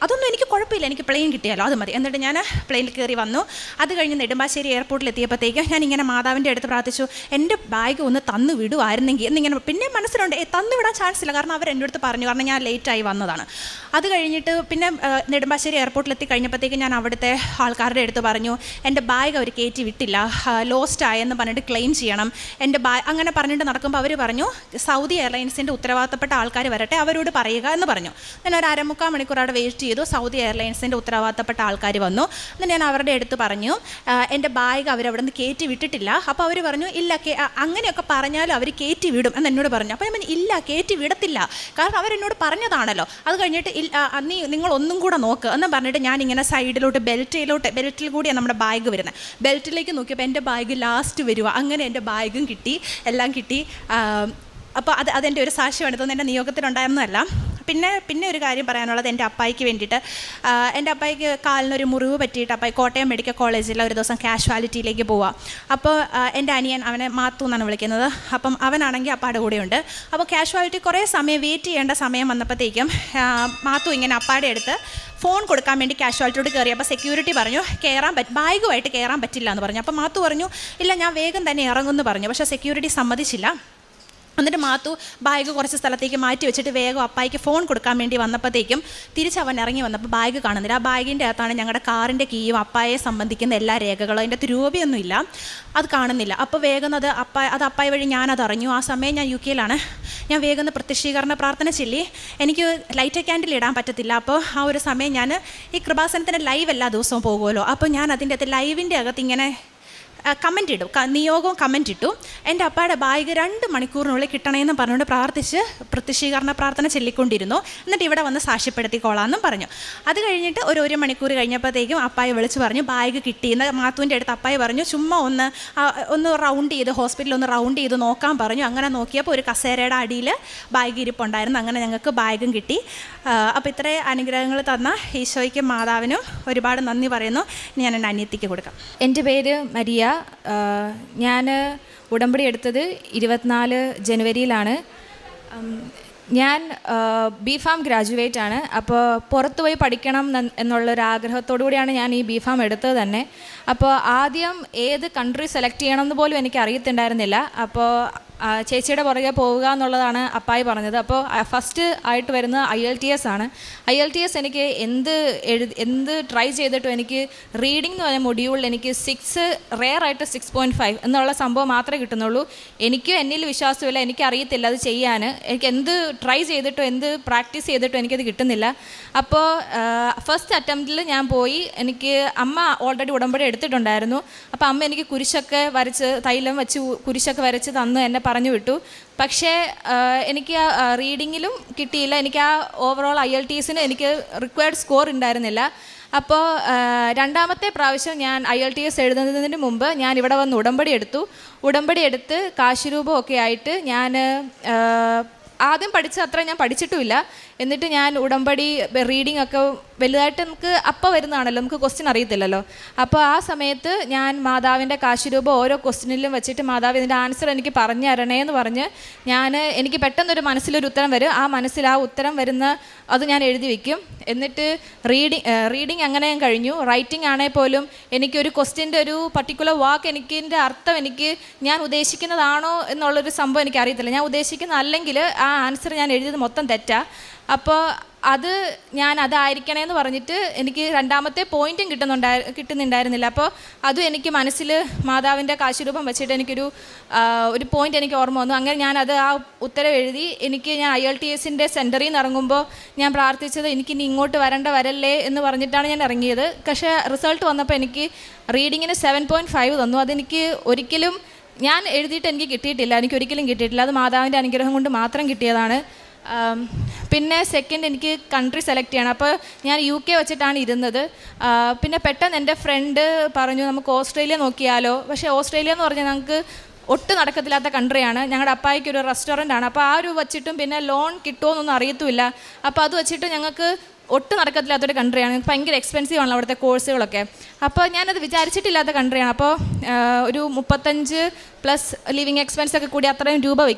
അതൊന്നും എനിക്ക് കുഴപ്പമില്ല, എനിക്ക് പ്ലെയിൻ കിട്ടിയാലോ, അത് മതി. എന്നിട്ട് ഞാൻ പ്ലെയിനിൽ കയറി വന്നു. അത് കഴിഞ്ഞ് നെടുമ്പാശ്ശേരി എയർപോർട്ടിൽ എത്തിയപ്പോഴത്തേക്കും ഞാൻ ഇങ്ങനെ മാതാവിൻ്റെ അടുത്ത് പ്രാർത്ഥിച്ചു, എൻ്റെ ബാഗ് ഒന്ന് തന്നു വിടുമായിരുന്നെങ്കിൽ എന്നിങ്ങനെ. പിന്നെ മനസ്സിലുണ്ട് തന്നു വിടാൻ ചാൻസ് ഇല്ല, കാരണം അവർ എൻ്റെ അടുത്ത് പറഞ്ഞു, കാരണം ഞാൻ ലേറ്റായി വന്നതാണ്. അത് കഴിഞ്ഞിട്ട് പിന്നെ നെടുമ്പാശ്ശേരി എയർപോർട്ടിലെത്തി കഴിഞ്ഞപ്പോഴത്തേക്ക് ഞാൻ അവിടുത്തെ ആൾക്കാരുടെ അടുത്ത് പറഞ്ഞു, എൻ്റെ ബാഗ് അവർ കയറ്റി വിട്ടില്ല, ലോസ്റ്റ് ആയെന്ന് പറഞ്ഞിട്ട് ക്ലെയിം ചെയ്യണം. എൻ്റെ അങ്ങനെ പറഞ്ഞിട്ട് നടക്കുമ്പോൾ അവർ പറഞ്ഞു, സൗദി എയർലൈൻസിൻ്റെ ഉത്തരവാദിത്തപ്പെട്ട ആൾക്കാർ വരട്ടെ, അവരോട് പറയുക എന്ന് പറഞ്ഞു. ഞാൻ ഒരു 3/4 മണിക്കൂർ അവിടെ വെയിറ്റ് ചെയ്തു. സൗദി എയർലൈൻസിൻ്റെ ഉത്തരവാദിത്തപ്പെട്ട ആൾക്കാർ വന്നു. എന്നിട്ട് ഞാൻ അവരുടെ അടുത്ത് പറഞ്ഞു, എൻ്റെ ബാഗ് അവരവിടെ നിന്ന് കയറ്റി വിട്ടിട്ടില്ല. അപ്പോൾ അവർ പറഞ്ഞു, ഇല്ല, അങ്ങനെയൊക്കെ പറഞ്ഞാലും അവർ കയറ്റി വിടും എന്ന് എന്നോട് പറഞ്ഞു. അപ്പോൾ ഞാൻ ഇല്ല, കയറ്റി വിടത്തില്ല, കാരണം അവരെന്നോട് പറഞ്ഞതാണല്ലോ. അത് കഴിഞ്ഞിട്ട് നിങ്ങൾ ഒന്നും കൂടെ നോക്ക് എന്ന് പറഞ്ഞിട്ട് ഞാൻ ഇങ്ങനെ സൈഡിലോട്ട് ബെൽറ്റിൽ കൂടിയാണ് നമ്മുടെ ബാഗ് വരുന്നത്. ബെൽറ്റിലേക്ക് നോക്കിയപ്പോൾ എൻ്റെ ബാഗ് ലാസ്റ്റ് വരിക. അങ്ങനെ എൻ്റെ ബാഗും കിട്ടി, എല്ലാം കിട്ടി. അപ്പോൾ അതെൻ്റെ ഒരു സാക്ഷ്യമാണ്. ഇതൊന്നും എൻ്റെ നിയോഗത്തിലുണ്ടായിരുന്നതല്ല. പിന്നെ ഒരു കാര്യം പറയാനുള്ളത്, എൻ്റെ അപ്പായിക്ക് വേണ്ടിയിട്ട്. എൻ്റെ അപ്പായിക്ക് കാലിനൊരു മുറിവ് പറ്റിയിട്ട് അപ്പായി കോട്ടയം മെഡിക്കൽ കോളേജിൽ ഒരു ദിവസം കാഷ്വാലിറ്റിയിലേക്ക് പോവുക. അപ്പോൾ എൻ്റെ അനിയൻ, അവനെ മാത്തു എന്നാണ് വിളിക്കുന്നത്, അപ്പം അവനാണെങ്കിൽ അപ്പാടെ കൂടെയുണ്ട്. അപ്പോൾ കാഷ്വാലിറ്റി കുറേ സമയം വെയിറ്റ് ചെയ്യേണ്ട സമയം വന്നപ്പോഴത്തേക്കും മാത്തു ഇങ്ങനെ അപ്പാടെ അടുത്ത് ഫോൺ കൊടുക്കാൻ വേണ്ടി കാഷ്വാലിറ്റിയോട് കയറി. അപ്പോൾ സെക്യൂരിറ്റി പറഞ്ഞു ബാഗുമായിട്ട് കയറാൻ പറ്റില്ല എന്ന് പറഞ്ഞു. അപ്പോൾ മാത്തു പറഞ്ഞു, ഇല്ല, ഞാൻ വേഗം തന്നെ ഇറങ്ങുമെന്ന് പറഞ്ഞു. പക്ഷേ സെക്യൂരിറ്റി സമ്മതിച്ചില്ല. എന്നിട്ട് മാത്തു ബാഗ് കുറച്ച് സ്ഥലത്തേക്ക് മാറ്റി വെച്ചിട്ട് വേഗം അപ്പായിക്ക് ഫോൺ കൊടുക്കാൻ വേണ്ടി വന്നപ്പോഴത്തേക്കും തിരിച്ചവൻ ഇറങ്ങി വന്നപ്പോൾ ബാഗ് കാണുന്നില്ല. ആ ബാഗിൻ്റെ അകത്താണ് ഞങ്ങളുടെ കാറിൻ്റെ കീയും അപ്പായെ സംബന്ധിക്കുന്ന എല്ലാ രേഖകളും. അതിൻ്റെ അകത്ത് രൂപയൊന്നുമില്ല, അത് കാണുന്നില്ല. അപ്പോൾ വേഗം അത് അപ്പായ വഴി ഞാനത് അറിഞ്ഞു. ആ സമയം ഞാൻ UK-യിലാണ്. ഞാൻ വേഗം പ്രത്യക്ഷീകരണ പ്രാർത്ഥന ചൊല്ലി. എനിക്ക് ലൈറ്റ് ക്യാൻഡിൽ ഇടാൻ പറ്റത്തില്ല. അപ്പോൾ ആ ഒരു സമയം ഞാൻ ഈ കൃപാസനത്തിൻ്റെ ലൈവ് എല്ലാ ദിവസവും പോകുമല്ലോ. അപ്പോൾ ഞാൻ അതിൻ്റെ അകത്ത് ലൈവിൻ്റെ അകത്ത് ഇങ്ങനെ കമൻ്റ് ഇടും, നിയോഗവും കമൻ്റ് ഇട്ടു. എൻ്റെ അപ്പായുടെ ബാഗ് 2 മണിക്കൂറിനുള്ളിൽ കിട്ടണമെന്ന് പറഞ്ഞുകൊണ്ട് പ്രാർത്ഥിച്ച് പ്രത്യക്ഷീകരണ പ്രാർത്ഥന ചൊല്ലിക്കൊണ്ടിരുന്നു. എന്നിട്ട് ഇവിടെ വന്ന് സാക്ഷ്യപ്പെടുത്തിക്കോളാമെന്നും പറഞ്ഞു. അത് കഴിഞ്ഞിട്ട് ഒരു 1 മണിക്കൂർ കഴിഞ്ഞപ്പോഴത്തേക്കും അപ്പായെ വിളിച്ച് പറഞ്ഞു ബാഗ് കിട്ടിയെന്ന്. മാത്തുവിൻ്റെ അടുത്ത് അപ്പായി പറഞ്ഞു, ചുമ്മാ ഒന്ന് റൗണ്ട് ചെയ്ത് ഹോസ്പിറ്റലിൽ ഒന്ന് റൗണ്ട് ചെയ്ത് നോക്കാൻ പറഞ്ഞു. അങ്ങനെ നോക്കിയപ്പോൾ ഒരു കസേരയുടെ അടിയിൽ ബാഗ് ഇരിപ്പുണ്ടായിരുന്നു. അങ്ങനെ ഞങ്ങൾക്ക് ബാഗും കിട്ടി. അപ്പോൾ ഇത്രയും അനുഗ്രഹങ്ങൾ തന്ന ഈശോയ്ക്കും മാതാവിനും ഒരുപാട് നന്ദി പറയുന്നു. ഞാൻ എൻ്റെ അനിയത്തിക്ക് കൊടുക്കാം. എൻ്റെ പേര് മരിയ. ഞാൻ ഉടമ്പടി എടുത്തത് 24 ജനുവരിയിലാണ്. ഞാൻ BPharm ഗ്രാജുവേറ്റ് ആണ്. അപ്പോൾ പുറത്ത് പോയി പഠിക്കണം എന്നുള്ളൊരാഗ്രഹത്തോടു കൂടിയാണ് ഞാൻ ഈ BPharm എടുത്തത് തന്നെ. അപ്പോൾ ആദ്യം ഏത് കൺട്രി സെലക്ട് ചെയ്യണമെന്ന് പോലും എനിക്ക് അറിയത്തുണ്ടായിരുന്നില്ല. അപ്പോൾ ചേച്ചിയുടെ പുറകെ പോവുക എന്നുള്ളതാണ് അപ്പായി പറഞ്ഞത്. അപ്പോൾ ഫസ്റ്റ് ആയിട്ട് വരുന്നത് IELTS ആണ്. IELTS എനിക്ക് എന്ത് ട്രൈ ചെയ്തിട്ടും എനിക്ക് റീഡിംഗ് എന്ന് പറഞ്ഞ മൊഡ്യൂളിൽ എനിക്ക് 6 റെയറായിട്ട് 6.5 എന്നുള്ള സംഭവം മാത്രമേ കിട്ടുന്നുള്ളൂ. എന്നിൽ വിശ്വാസമില്ല, എനിക്കറിയത്തില്ല അത് ചെയ്യാൻ. എനിക്ക് എന്ത് ട്രൈ ചെയ്തിട്ടോ എന്ത് പ്രാക്ടീസ് ചെയ്തിട്ടോ എനിക്കത് കിട്ടുന്നില്ല. അപ്പോൾ ഫസ്റ്റ് അറ്റംപ്റ്റിൽ ഞാൻ പോയി. എനിക്ക് അമ്മ ഓൾറെഡി ഉടമ്പടി എടുത്തിട്ടുണ്ടായിരുന്നു. അപ്പോൾ അമ്മ എനിക്ക് കുരിശൊക്കെ വരച്ച് തൈലം വെച്ച് കുരിശൊക്കെ വരച്ച് തന്ന് എന്നെ പറഞ്ഞു വിട്ടു. പക്ഷേ എനിക്ക് റീഡിങ്ങിലും കിട്ടിയില്ല. എനിക്ക് ആ ഓവറോൾ IELTSന് എനിക്ക് റിക്വയർഡ് സ്കോർ ഉണ്ടായിരുന്നില്ല. അപ്പോൾ രണ്ടാമത്തെ പ്രാവശ്യം ഞാൻ IELTS എഴുതുന്നതിന് മുമ്പ് ഞാൻ ഇവിടെ വന്ന് ഉടമ്പടി എടുത്ത് കാശുരൂപമൊക്കെ ആയിട്ട് ഞാൻ ആദ്യം പഠിച്ച അത്ര ഞാൻ പഠിച്ചിട്ടുമില്ല. എന്നിട്ട് ഞാൻ ഉടമ്പടി റീഡിംഗ് ഒക്കെ വലുതായിട്ട് നമുക്ക് അപ്പം വരുന്നതാണല്ലോ, നമുക്ക് ക്വസ്റ്റ്യൻ അറിയത്തില്ലല്ലോ. അപ്പോൾ ആ സമയത്ത് ഞാൻ മാതാവിൻ്റെ കാശുരൂപം ഓരോ ക്വസ്റ്റ്യനിലും വെച്ചിട്ട് മാതാവ് ഇതിൻ്റെ ആൻസർ എനിക്ക് പറഞ്ഞു തരണേ എന്ന് പറഞ്ഞ് എനിക്ക് പെട്ടെന്നൊരു മനസ്സിലൊരു ഉത്തരം വരും. ആ മനസ്സിൽ ആ ഉത്തരം വരുന്ന അത് ഞാൻ എഴുതി വയ്ക്കും. എന്നിട്ട് റീഡിങ് അങ്ങനെ ഞാൻ കഴിഞ്ഞു. റൈറ്റിംഗ് ആണെങ്കിൽ പോലും എനിക്കൊരു ക്വസ്റ്റ്യൻ്റെ ഒരു പർട്ടിക്കുലർ വാക്ക് എനിക്കിൻ്റെ അർത്ഥം ഞാൻ ഉദ്ദേശിക്കുന്നതാണോ എന്നുള്ളൊരു സംഭവം എനിക്ക് അറിയത്തില്ല. ഞാൻ ഉദ്ദേശിക്കുന്ന അല്ലെങ്കിൽ ആ ആൻസർ ഞാൻ എഴുതിയത് മൊത്തം തെറ്റാ. അപ്പോൾ അതായിരിക്കണേന്ന് പറഞ്ഞിട്ട് എനിക്ക് രണ്ടാമത്തെ പോയിൻറ്റും കിട്ടുന്നുണ്ടായിരുന്നില്ല. അപ്പോൾ അതും എനിക്ക് മനസ്സിൽ മാതാവിൻ്റെ കാശുരൂപം വെച്ചിട്ട് ഒരു പോയിൻ്റ് എനിക്ക് ഓർമ്മ വന്നു. അങ്ങനെ ഞാനത് ആ ഉത്തരം എഴുതി. ഞാൻ IELTSൻ്റെ സെൻറ്ററിൽ നിന്ന് ഇറങ്ങുമ്പോൾ ഞാൻ പ്രാർത്ഥിച്ചത് എനിക്കിനി ഇങ്ങോട്ട് വരല്ലേ എന്ന് പറഞ്ഞിട്ടാണ് ഞാൻ ഇറങ്ങിയത്. പക്ഷേ റിസൾട്ട് വന്നപ്പോൾ എനിക്ക് റീഡിങ്ങിന് 7.5 തന്നു. അതെനിക്ക് ഒരിക്കലും ഞാൻ എഴുതിയിട്ട് എനിക്ക് കിട്ടിയിട്ടില്ല, എനിക്കൊരിക്കലും കിട്ടിയിട്ടില്ല. അത് മാതാവിൻ്റെ അനുഗ്രഹം കൊണ്ട് മാത്രം കിട്ടിയതാണ്. പിന്നെ സെക്കൻഡ് എനിക്ക് കൺട്രി സെലക്ട് ചെയ്യണം. അപ്പോൾ ഞാൻ UK വെച്ചിട്ടാണ് ഇരുന്നത്. പിന്നെ പെട്ടെന്ന് എൻ്റെ ഫ്രണ്ട് പറഞ്ഞു നമുക്ക് ഓസ്ട്രേലിയ നോക്കിയാലോ. പക്ഷേ ഓസ്ട്രേലിയ എന്ന് പറഞ്ഞാൽ ഞങ്ങൾക്ക് ഒട്ടും നടക്കത്തില്ലാത്ത കൺട്രിയാണ്. ഞങ്ങളുടെ അപ്പായിക്ക് ഒരു റെസ്റ്റോറൻ്റാണ്. അപ്പോൾ ആ ഒരു വെച്ചിട്ടും പിന്നെ ലോൺ കിട്ടുമോ എന്നൊന്നും അറിയത്തുമില്ല. അപ്പോൾ അത് വെച്ചിട്ട് ഞങ്ങൾക്ക് ഒട്ടും നടക്കത്തില്ലാത്തൊരു കൺട്രിയാണ്. ഭയങ്കര എക്സ്പെൻസീവ് ആണല്ലോ അവിടുത്തെ കോഴ്സുകളൊക്കെ. അപ്പോൾ ഞാനത് വിചാരിച്ചിട്ടില്ലാത്ത കൺട്രിയാണ്. അപ്പോൾ ഒരു 35+ ലിവിങ് എക്സ്പെൻസ് ഒക്കെ കൂടി അത്രയും രൂപ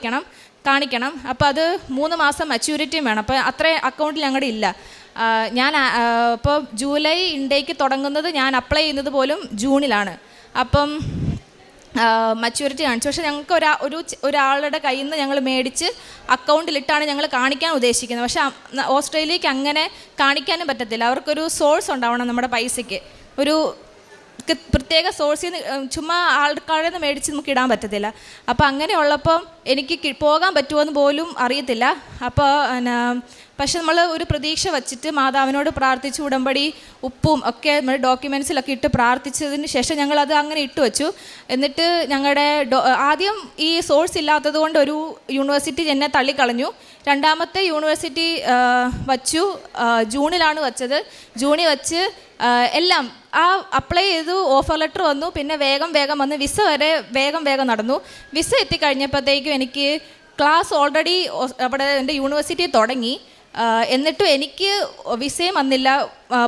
കാണിക്കണം. അപ്പോൾ അത് 3 മാസം മച്യൂരിറ്റിയും വേണം. അപ്പോൾ അത്രയും അക്കൗണ്ടിൽ ഞങ്ങളുടെ ഇല്ല. ഇപ്പോൾ ജൂലൈ ഇൻടേക്ക് തുടങ്ങുന്നത് ഞാൻ അപ്ലൈ ചെയ്യുന്നത് പോലും ജൂണിലാണ്. അപ്പം മച്യൂരിറ്റി കാണിച്ചു. പക്ഷേ ഞങ്ങൾക്ക് ഒരാളുടെ കയ്യിൽ നിന്ന് ഞങ്ങൾ മേടിച്ച് അക്കൗണ്ടിലിട്ടാണ് ഞങ്ങൾ കാണിക്കാൻ ഉദ്ദേശിക്കുന്നത്. പക്ഷേ ഓസ്ട്രേലിയക്ക് അങ്ങനെ കാണിക്കാനും പറ്റത്തില്ല. അവർക്കൊരു സോഴ്സ് ഉണ്ടാവണം നമ്മുടെ പൈസയ്ക്ക്. ഒരു പ്രത്യേക സോഴ്സിൽ നിന്ന് ചുമ്മാ ആൾക്കാരിൽ നിന്ന് മേടിച്ച് നമുക്ക് ഇടാൻ പറ്റത്തില്ല. അപ്പോൾ അങ്ങനെയുള്ളപ്പം എനിക്ക് പോകാൻ പറ്റുമോ എന്ന് പോലും അറിയത്തില്ല. അപ്പോൾ പക്ഷെ നമ്മൾ ഒരു പ്രതീക്ഷ വച്ചിട്ട് മാതാവിനോട് പ്രാർത്ഥിച്ച് ഉടമ്പടി ഉപ്പും ഒക്കെ നമ്മുടെ ഡോക്യുമെൻറ്റ്സിലൊക്കെ ഇട്ട് പ്രാർത്ഥിച്ചതിന് ശേഷം ഞങ്ങളത് അങ്ങനെ ഇട്ട് വെച്ചു. എന്നിട്ട് ഞങ്ങളുടെ ആദ്യം ഈ സോഴ്സ് ഇല്ലാത്തത് കൊണ്ട് ഒരു യൂണിവേഴ്സിറ്റി എന്നെ തള്ളിക്കളഞ്ഞു. രണ്ടാമത്തെ യൂണിവേഴ്സിറ്റി വച്ചു, ജൂണിലാണ് വച്ചത്. ജൂണിൽ വച്ച് എല്ലാം അപ്ലൈ ചെയ്തു, ഓഫർ ലെറ്റർ വന്നു, പിന്നെ വേഗം വന്ന് വിസ വരെ വേഗം നടന്നു. വിസ എത്തിക്കഴിഞ്ഞപ്പോഴത്തേക്കും എനിക്ക് ക്ലാസ് ഓൾറെഡി അവിടെ എൻ്റെ യൂണിവേഴ്സിറ്റി തുടങ്ങി. എന്നിട്ടും എനിക്ക് വിസയും വന്നില്ല.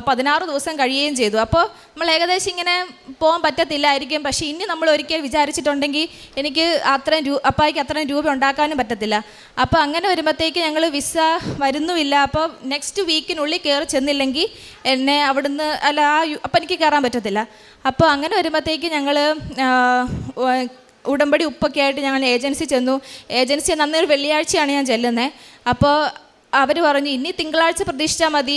16 ദിവസം കഴിയുകയും ചെയ്തു. അപ്പോൾ നമ്മൾ ഏകദേശം ഇങ്ങനെ പോകാൻ പറ്റത്തില്ലായിരിക്കും. പക്ഷേ ഇനി നമ്മൾ ഒരിക്കൽ വിചാരിച്ചിട്ടുണ്ടെങ്കിൽ എനിക്ക് അപ്പായിക്ക് അത്രയും രൂപ ഉണ്ടാക്കാനും പറ്റത്തില്ല. അപ്പോൾ അങ്ങനെ വരുമ്പോഴത്തേക്ക് ഞങ്ങൾ വിസ വരുന്നുമില്ല. അപ്പോൾ നെക്സ്റ്റ് വീക്കിനുള്ളിൽ കയറി ചെന്നില്ലെങ്കിൽ എന്നെ അവിടുന്ന് അപ്പം എനിക്ക് കയറാൻ പറ്റത്തില്ല. അപ്പോൾ അങ്ങനെ വരുമ്പോഴത്തേക്ക് ഞങ്ങൾ ഉടമ്പടി ഉപ്പൊക്കെ ആയിട്ട് ഞങ്ങൾ ഏജൻസി ചെന്നു. ഏജൻസി നന്നൊരു വെള്ളിയാഴ്ചയാണ് ഞാൻ ചെല്ലുന്നത്. അപ്പോൾ അവർ പറഞ്ഞു ഇനി തിങ്കളാഴ്ച പ്രതീക്ഷിച്ചാൽ മതി,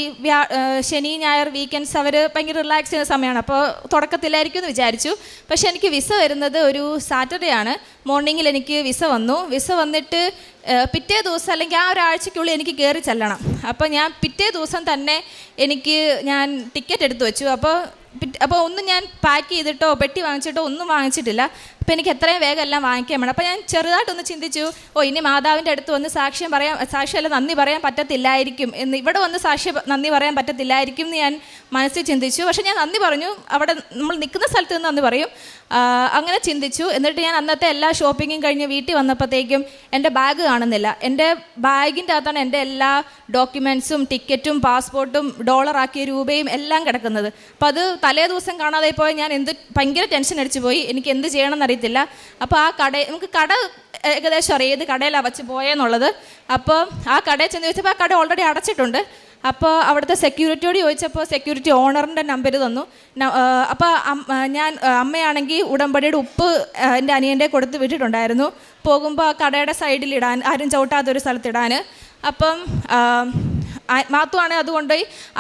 ശനി ഞായർ വീക്കെൻഡ്സ് അവർ ഭയങ്കര റിലാക്സ് ചെയ്യുന്ന സമയമാണ്, അപ്പോൾ തുടക്കത്തിലായിരിക്കും എന്ന് വിചാരിച്ചു. പക്ഷേ എനിക്ക് വിസ വരുന്നത് ഒരു സാറ്റർഡേ ആണ്. മോർണിംഗിൽ എനിക്ക് വിസ വന്നു. വിസ വന്നിട്ട് പിറ്റേ ദിവസം അല്ലെങ്കിൽ ആ ഒരാഴ്ചയ്ക്കുള്ളിൽ എനിക്ക് കയറി ചെല്ലണം. അപ്പോൾ ഞാൻ പിറ്റേ ദിവസം തന്നെ ഞാൻ ടിക്കറ്റ് എടുത്തു വെച്ചു. അപ്പോൾ ഒന്നും ഞാൻ പാക്ക് ചെയ്തിട്ടോ പെട്ടി വാങ്ങിച്ചിട്ടോ ഒന്നും വാങ്ങിച്ചിട്ടില്ല. അപ്പോൾ എനിക്ക് എത്രയും വേഗം എല്ലാം വാങ്ങിക്കാൻ വേണം. അപ്പോൾ ഞാൻ ചെറുതായിട്ടൊന്ന് ചിന്തിച്ചു, ഇനി മാതാവിൻ്റെ അടുത്ത് വന്ന് സാക്ഷിയല്ല നന്ദി പറയാൻ പറ്റത്തില്ലായിരിക്കും എന്ന്, ഇവിടെ വന്ന് നന്ദി പറയാൻ പറ്റത്തില്ലായിരിക്കും എന്ന് ഞാൻ മനസ്സിൽ ചിന്തിച്ചു. പക്ഷേ ഞാൻ നന്ദി പറഞ്ഞു, അവിടെ നമ്മൾ നിൽക്കുന്ന സ്ഥലത്ത് നിന്ന് നന്ദി പറയും, അങ്ങനെ ചിന്തിച്ചു. എന്നിട്ട് ഞാൻ അന്നത്തെ എല്ലാ ഷോപ്പിങ്ങും കഴിഞ്ഞ് വീട്ടിൽ വന്നപ്പോഴത്തേക്കും എൻ്റെ ബാഗ് കാണുന്നില്ല. എൻ്റെ ബാഗിൻ്റെ അകത്താണ് എൻ്റെ എല്ലാ ഡോക്യുമെൻറ്റ്സും ടിക്കറ്റും പാസ്പോർട്ടും ഡോളറാക്കിയ രൂപയും എല്ലാം കിടക്കുന്നത്. അപ്പോൾ അത് തലേ ദിവസം കാണാതെ പോയി ഞാൻ ഭയങ്കര ടെൻഷൻ അടിച്ചു പോയി. എനിക്ക് എന്ത് ചെയ്യണമെന്ന് അറിയത്തില്ല. അപ്പോൾ നമുക്ക് കട ഏകദേശം അറിയാം ഏത് കടയിലാണ് വച്ച് പോയെന്നുള്ളത്. അപ്പോൾ ആ കടയിൽ ചെന്ന് ചോദിച്ചപ്പോൾ ആ കട ഓൾറെഡി അടച്ചിട്ടുണ്ട്. അപ്പോൾ അവിടുത്തെ സെക്യൂരിറ്റിയോട് ചോദിച്ചപ്പോൾ സെക്യൂരിറ്റി ഓണറിൻ്റെ നമ്പർ തന്നു. അപ്പോൾ അമ്മയാണെങ്കിൽ ഉടമ്പടിയുടെ ഉപ്പ് എൻ്റെ അനിയൻ്റെ കൊടുത്ത് വിട്ടിട്ടുണ്ടായിരുന്നു, പോകുമ്പോൾ ആ കടയുടെ സൈഡിലിടാൻ, ആരും ചവിട്ടാത്തൊരു സ്ഥലത്തിടാൻ. അപ്പം മാത്തുവാണെങ്കിൽ അതുകൊണ്ട്